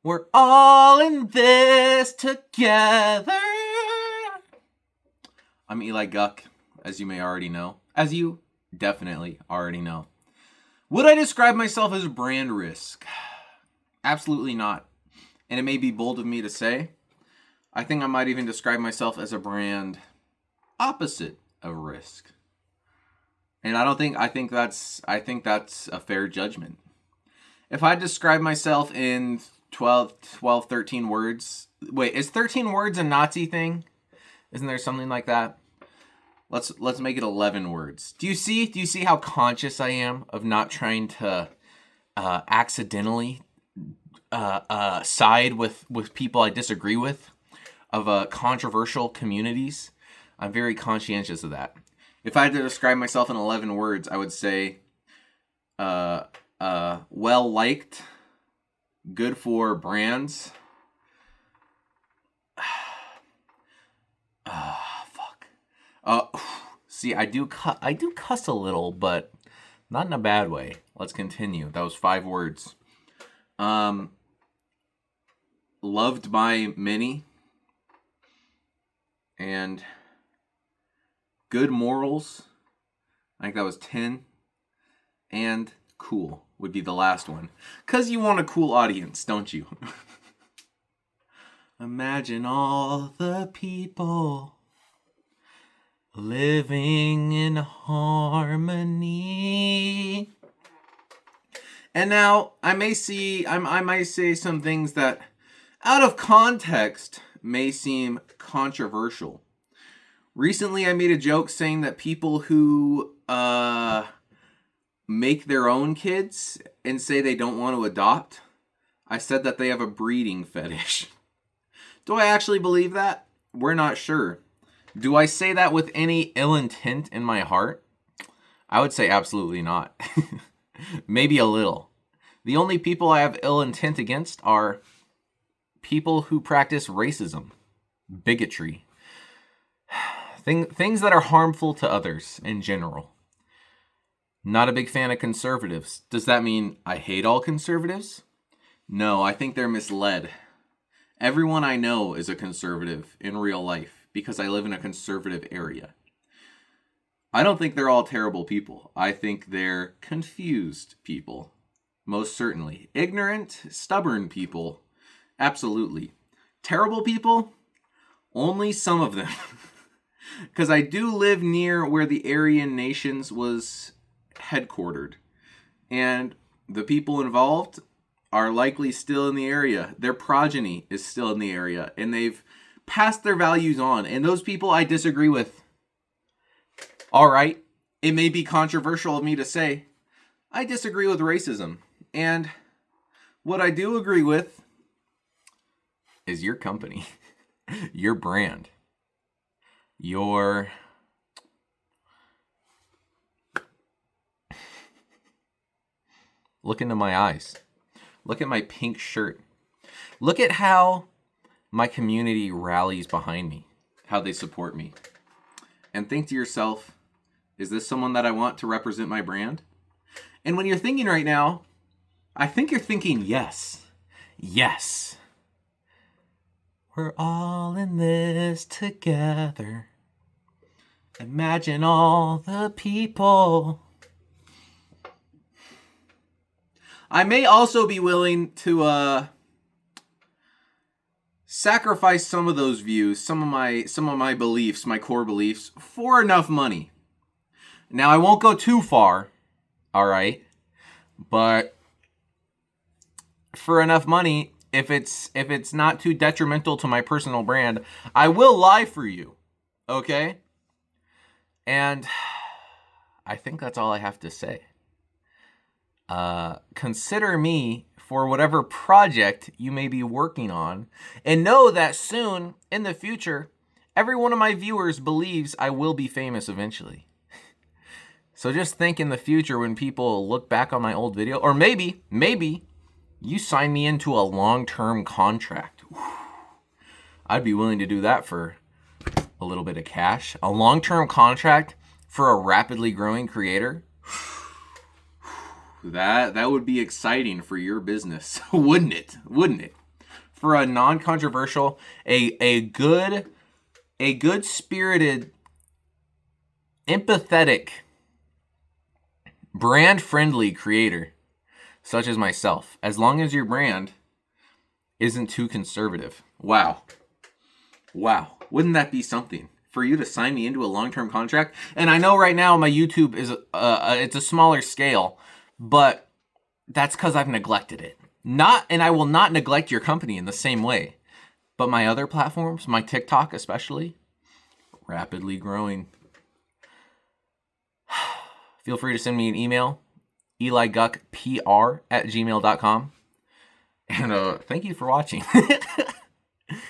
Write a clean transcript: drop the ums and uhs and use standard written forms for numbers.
We're all in this together. I'm Eli Guck, as you may already know. As you definitely already know. Would I describe myself as brand risk? Absolutely not. And it may be bold of me to say. I think I might even describe myself as a brand opposite of risk. And I think that's a fair judgment. If I describe myself in 13 words. Wait, is 13 words a Nazi thing? Isn't there something like that? Let's make it 11 words. Do you see how conscious I am of not trying to accidentally side with people I disagree with, of controversial communities? I'm very conscientious of that. If I had to describe myself in 11 words, I would say well liked, good for brands. See, I do cuss a little, but not in a bad way. Let's continue. That was 5 words. Loved by many, and good morals. I think that was 10, and cool would be the last one. 'Cause you want a cool audience, don't you? Imagine all the people living in harmony. And now I might say some things that out of context may seem controversial. Recently I made a joke saying that people who make their own kids and say they don't want to adopt, I said that they have a breeding fetish. Do I actually believe that? We're not sure. Do I say that with any ill intent in my heart? I would say absolutely not. Maybe a little. The only people I have ill intent against are people who practice racism, bigotry, things that are harmful to others in general. Not a big fan of conservatives. Does that mean I hate all conservatives? No, I think they're misled. Everyone I know is a conservative in real life because I live in a conservative area. I don't think they're all terrible people. I think they're confused people. Most certainly. Ignorant, stubborn people. Absolutely. Terrible people? Only some of them. Because I do live near where the Aryan Nations was headquartered. And the people involved are likely still in the area. Their progeny is still in the area. And they've passed their values on. And those people I disagree with. Alright, it may be controversial of me to say, I disagree with racism. And what I do agree with is your company, your brand, your... Look into my eyes. Look at my pink shirt. Look at how my community rallies behind me, how they support me. And think to yourself, is this someone that I want to represent my brand? And when you're thinking right now, I think you're thinking yes. Yes. We're all in this together. Imagine all the people. I may also be willing to sacrifice some of those views, some of my beliefs, my core beliefs, for enough money. Now I won't go too far, all right? But for enough money, if it's not too detrimental to my personal brand, I will lie for you. Okay? And I think that's all I have to say. Consider me for whatever project you may be working on, and know that soon, in the future, every one of my viewers believes I will be famous eventually. So just think in the future when people look back on my old video, or maybe you sign me into a long-term contract. I'd be willing to do that for a little bit of cash. A long-term contract for a rapidly growing creator. That would be exciting for your business, wouldn't it? Wouldn't it? for a non-controversial, a good-spirited, empathetic, brand-friendly creator such as myself, as long as your brand isn't too conservative. Wow. Wouldn't that be something? For you to sign me into a long-term contract? And I know right now my YouTube is it's a smaller scale, but that's because I've neglected it. And I will not neglect your company in the same way. But my other platforms, my TikTok especially, rapidly growing. Feel free to send me an email, EliGuckPR@gmail.com. And thank you for watching.